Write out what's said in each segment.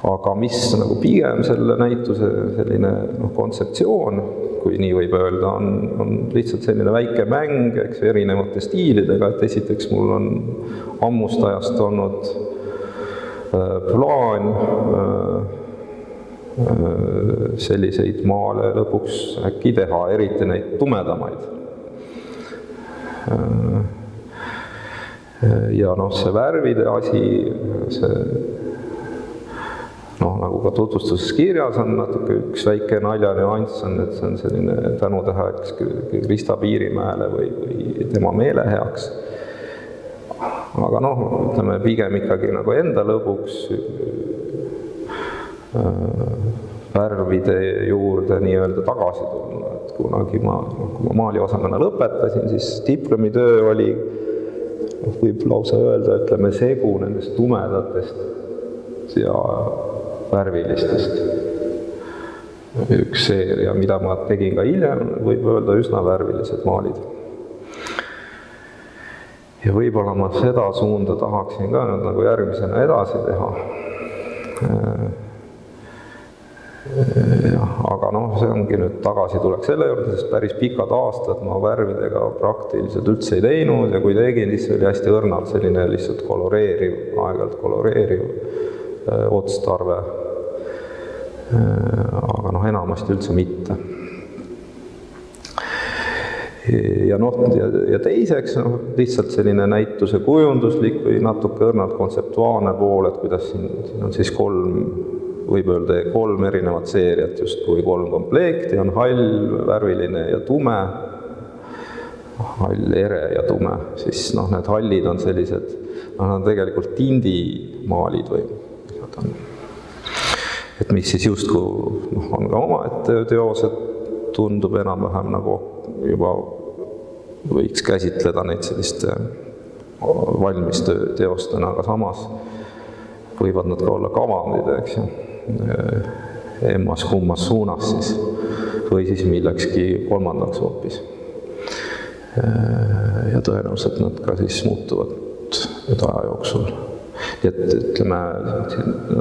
Aga mis nagu pigem selle näituse selline kontseptsioon, kui nii võib öelda, on lihtsalt selline väike mäng, eks, erinevate stiilidega, et esiteks mul on ammust ajast olnud plaan selliseid maale lõpuks äkki teha, eriti neid tumedamaid. Ja see värvide asi, nagu ka tutvustuses kirjas on natuke üks väike naljanüanss on, et see on selline tänutäheks Krista Piirimäele või tema meele heaks. Aga ütleme pigem ikkagi nagu enda lõbuks värvide juurde nii-öelda tagasi tulla. Et kunagi kui ma maaliosakonna lõpetasin, siis diplomitöö oli, võib lausa öelda, ütleme segu nendest tumedatest ja värvilistest. Üks seeria, mida ma tegin ka hiljem, võib öelda üsna värvilised maalid. Ja võib-olla ma seda suunda tahaksin ka nüüd nagu järgmisena edasi teha. Aga see ongi nüüd tagasi tuleks selle juurde, sest päris pikad aastad ma värvidega praktiliselt üldse ei teinud ja kui tegin, siis oli hästi õrnalt selline lihtsalt koloreeriv, aeg-ajalt koloreeriv otstarve, aga enamasti üldse mitte. Ja teiseks lihtsalt selline näituse kujunduslik või natuke õrnalt kontseptuaalne pool, et kuidas siin on siis võib öelda kolm erinevat seeriat, just kui 3 komplekti on hall, värviline ja tume, hall, ere ja tume, siis need hallid on sellised, nad on tegelikult tindimaalid või et mis siis justkui on ka omaette teosed, tundub enam-vähem nagu juba võiks käsitleda neid selliste valmis teostena, aga samas võivad nad ka olla kavandid, eks ju, emmas kummas suunas siis, või siis millekski kolmandaks hoopis. Ja tõenäoliselt nad ka siis muutuvad aja jooksul. Et ütleme,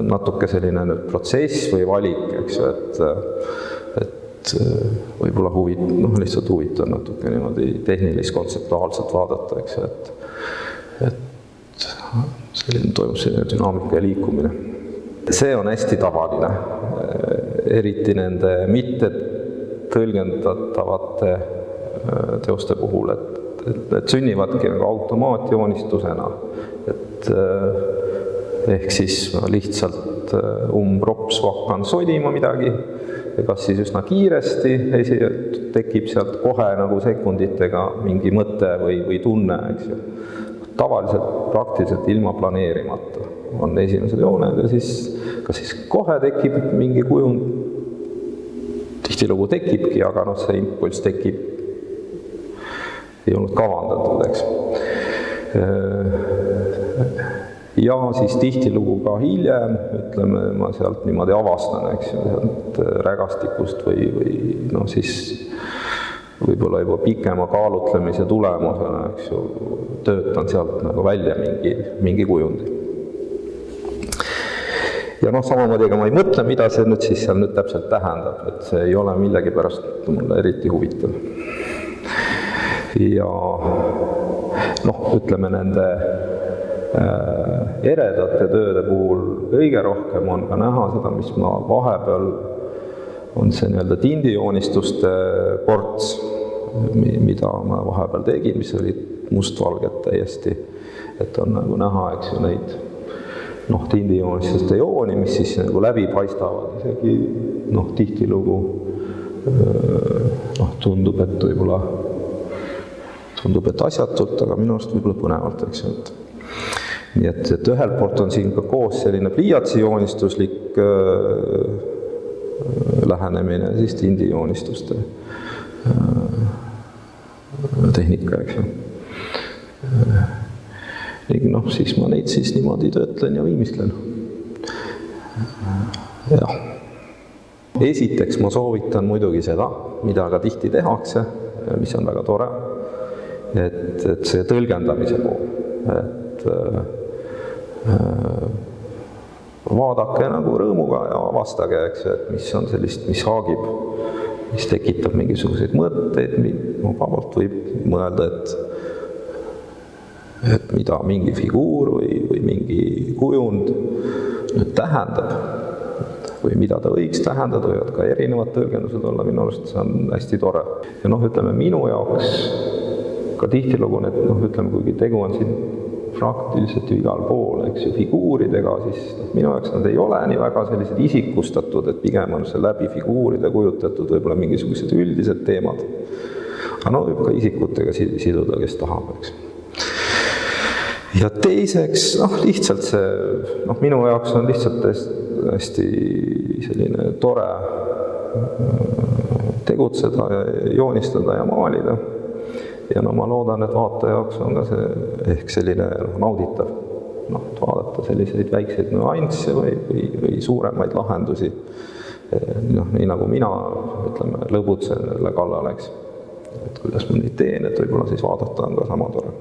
natuke selline protsess või valik, eks ju, et võib-olla lihtsalt huvitav natuke niimoodi tehnilist-kontseptuaalselt vaadata, eks ju, et selline toimub selline dünaamika ja liikumine. See on hästi tavaline, eriti nende mitte tõlgendatavate teoste puhul, et sünnivadki nagu automaatjoonistusena, et ehk siis lihtsalt umprops hakkan sodima midagi, kas siis üsna kiiresti tekib sealt kohe nagu sekunditega mingi mõte või tunne, eks ju. Tavaliselt praktiliselt ilma planeerimata on esimesed jooned ja siis kas siis kohe tekib mingi kujund, tihtilugu tekibki, aga see impulss tekib, ei olnud kavandatud, eks. Ja siis tihtilugu ka hiljem, ütleme, ma sealt niimoodi avastan, eks ju, sealt rägastikust või siis võib-olla juba pikema kaalutlemise tulemusena, eks ju, töötan sealt nagu välja mingi kujundi. Ja samamoodi, ega ma ei mõtle, mida see nüüd siis seal nüüd täpselt tähendab, et see ei ole millegi pärast mulle eriti huvitav. Ja ütleme nende eredate tööde puhul kõige rohkem on ka näha seda, mis ma vahepeal on see nii-öelda tindijoonistuste ports, mida ma vahepeal tegin, mis olid mustvalged täiesti, et on nagu näha, eks ju, neid tindijoonistuste jooni, mis siis nagu läbi paistavad isegi tihtilugu tundub, et asjatult, aga minu arust võib-olla põnevalt, eks ju, nii et ühelt poolt on siin ka koos selline pliiatsijoonistuslik lähenemine, siis tindijoonistuste tehnika, eks ju. Siis ma neid siis niimoodi töötlen ja viimistlen. Esiteks ma soovitan muidugi seda, mida ka tihti tehakse, mis on väga tore, et see tõlgendamise pool, et vaadake nagu rõõmuga ja avastage, eks, et mis on sellist, mis haagib, mis tekitab mingisuguseid mõtteid, vabalt võib mõelda, et mida mingi figuur või mingi kujund nüüd tähendab või mida ta võiks tähendada, võivad ka erinevad tõlgendused olla, minu arust see on hästi tore. Ja ütleme, minu jaoks ka tihtilugu need, ütleme, kuigi tegu on siin praktiliselt ju igal pool, eks ju, figuuridega, siis minu jaoks nad ei ole nii väga sellised isikustatud, et pigem on see läbi figuuride kujutatud võib-olla mingisugused üldised teemad. Aga võib ka isikutega siduda, kes tahab, eks. Ja teiseks, lihtsalt see, minu jaoks on lihtsalt hästi selline tore tegutseda ja joonistada ja maalida. Ja ma loodan, et vaataja jaoks on ka see ehk selline nauditav, vaadata selliseid väikseid nüansse või suuremaid lahendusi. Nii nagu mina, ütleme, lõbutsen jälle kallal, eks. Et kuidas ma neid teen, et võib-olla siis vaadata on ka sama tore.